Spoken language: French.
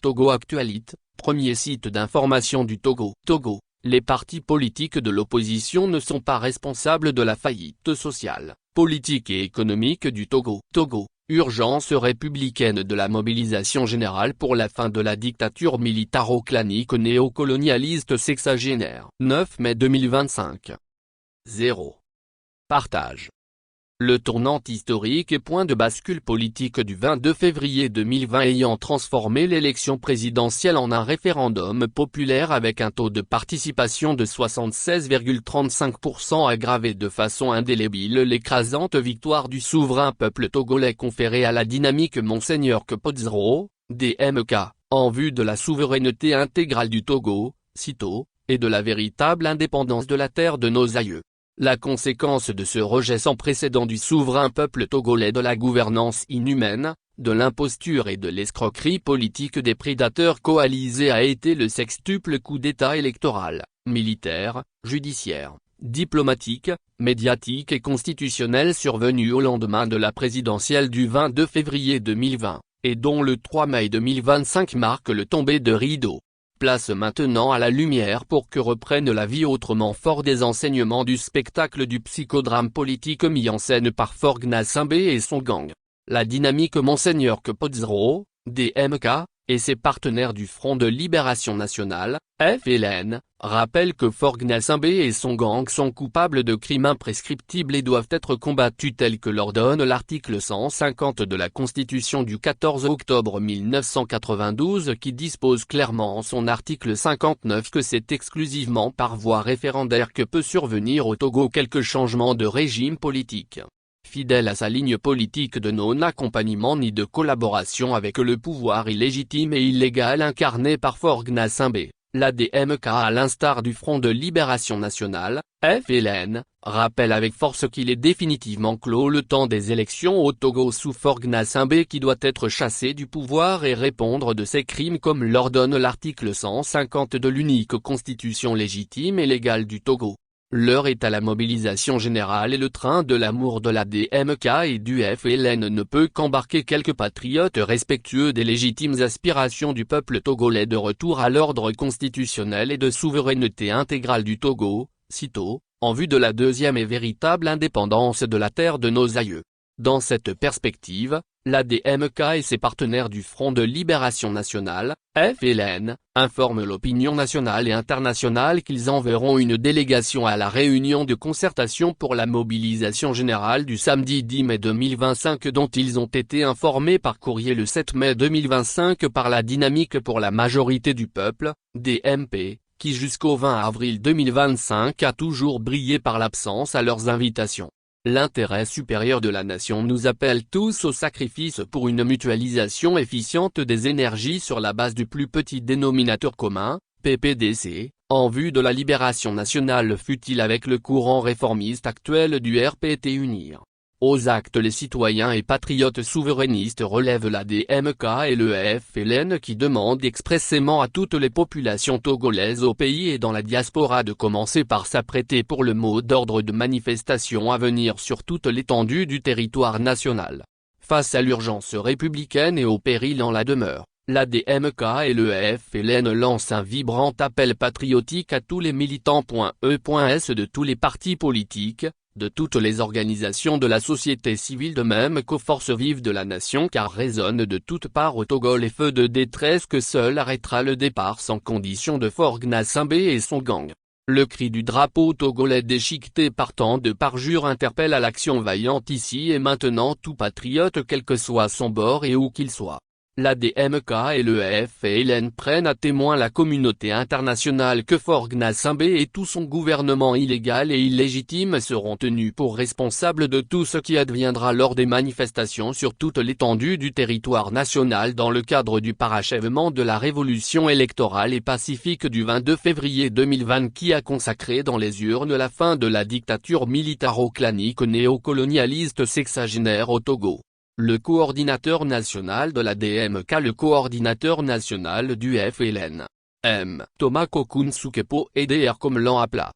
Togo Actualite, premier site d'information du Togo. Togo, les partis politiques de l'opposition ne sont pas responsables de la faillite sociale, politique et économique du Togo. Togo, urgence républicaine de la mobilisation générale pour la fin de la dictature militaro-clanique néocolonialiste sexagénaire. 9 mai 2025. 0. Partage. Le tournant historique et point de bascule politique du 22 février 2020 ayant transformé l'élection présidentielle en un référendum populaire avec un taux de participation de 76,35% aggravé de façon indélébile l'écrasante victoire du souverain peuple togolais conférée à la dynamique Monseigneur Kpodzro, DMK, en vue de la souveraineté intégrale du Togo, CITO, et de la véritable indépendance de la terre de nos aïeux. La conséquence de ce rejet sans précédent du souverain peuple togolais de la gouvernance inhumaine, de l'imposture et de l'escroquerie politique des prédateurs coalisés a été le sextuple coup d'État électoral, militaire, judiciaire, diplomatique, médiatique et constitutionnel survenu au lendemain de la présidentielle du 22 février 2020, et dont le 3 mai 2025 marque le tombé de rideau. Place maintenant à la lumière pour que reprenne la vie autrement fort des enseignements du spectacle du psychodrame politique mis en scène par Forgue Gnassingbé et son gang. La dynamique Monseigneur Kpodzro, DMK, et ses partenaires du Front de Libération Nationale, FLN, rappellent que Forgue Gnassingbé et son gang sont coupables de crimes imprescriptibles et doivent être combattus tels que l'ordonne l'article 150 de la Constitution du 14 octobre 1992 qui dispose clairement en son article 59 que c'est exclusivement par voie référendaire que peut survenir au Togo quelque changement de régime politique. Fidèle à sa ligne politique de non-accompagnement ni de collaboration avec le pouvoir illégitime et illégal incarné par Forgue Gnassingbé, la DMK à l'instar du Front de Libération Nationale, FLN, rappelle avec force qu'il est définitivement clos le temps des élections au Togo sous Forgue Gnassingbé qui doit être chassé du pouvoir et répondre de ses crimes comme l'ordonne l'article 150 de l'unique constitution légitime et légale du Togo. L'heure est à la mobilisation générale et le train de l'amour de la DMK et du FLN ne peut qu'embarquer quelques patriotes respectueux des légitimes aspirations du peuple togolais de retour à l'ordre constitutionnel et de souveraineté intégrale du Togo, CITO, en vue de la deuxième et véritable indépendance de la terre de nos aïeux. Dans cette perspective, la DMK et ses partenaires du Front de Libération Nationale, FLN, informent l'opinion nationale et internationale qu'ils enverront une délégation à la réunion de concertation pour la mobilisation générale du samedi 10 mai 2025 dont ils ont été informés par courrier le 7 mai 2025 par la Dynamique pour la majorité du peuple, DMP, qui jusqu'au 20 avril 2025 a toujours brillé par l'absence à leurs invitations. L'intérêt supérieur de la nation nous appelle tous au sacrifice pour une mutualisation efficiente des énergies sur la base du plus petit dénominateur commun, PPDC, en vue de la libération nationale fût-il avec le courant réformiste actuel du RPT unir. Aux actes les citoyens et patriotes souverainistes relèvent la DMK et le FLN qui demandent expressément à toutes les populations togolaises au pays et dans la diaspora de commencer par s'apprêter pour le mot d'ordre de manifestation à venir sur toute l'étendue du territoire national. Face à l'urgence républicaine et au péril en la demeure, la DMK et le FLN lancent un vibrant appel patriotique à tous les militants.e.s de tous les partis politiques, de toutes les organisations de la société civile de même qu'aux forces vives de la nation car résonnent de toutes parts au Togo les feux de détresse que seul arrêtera le départ sans condition de Forgue Gnassingbé et son gang. Le cri du drapeau togolais déchiqueté par tant de parjures interpelle à l'action vaillante ici et maintenant tout patriote quel que soit son bord et où qu'il soit. La DMK et le FLN prennent à témoin la communauté internationale que Forgue Gnassingbé et tout son gouvernement illégal et illégitime seront tenus pour responsables de tout ce qui adviendra lors des manifestations sur toute l'étendue du territoire national dans le cadre du parachèvement de la révolution électorale et pacifique du 22 février 2020 qui a consacré dans les urnes la fin de la dictature militaro-clanique néocolonialiste sexagénaire au Togo. Le coordinateur national de la DMK, le coordinateur national du FLN, M. Thomas Kokoun Soukepo et Dr comme l'en appela.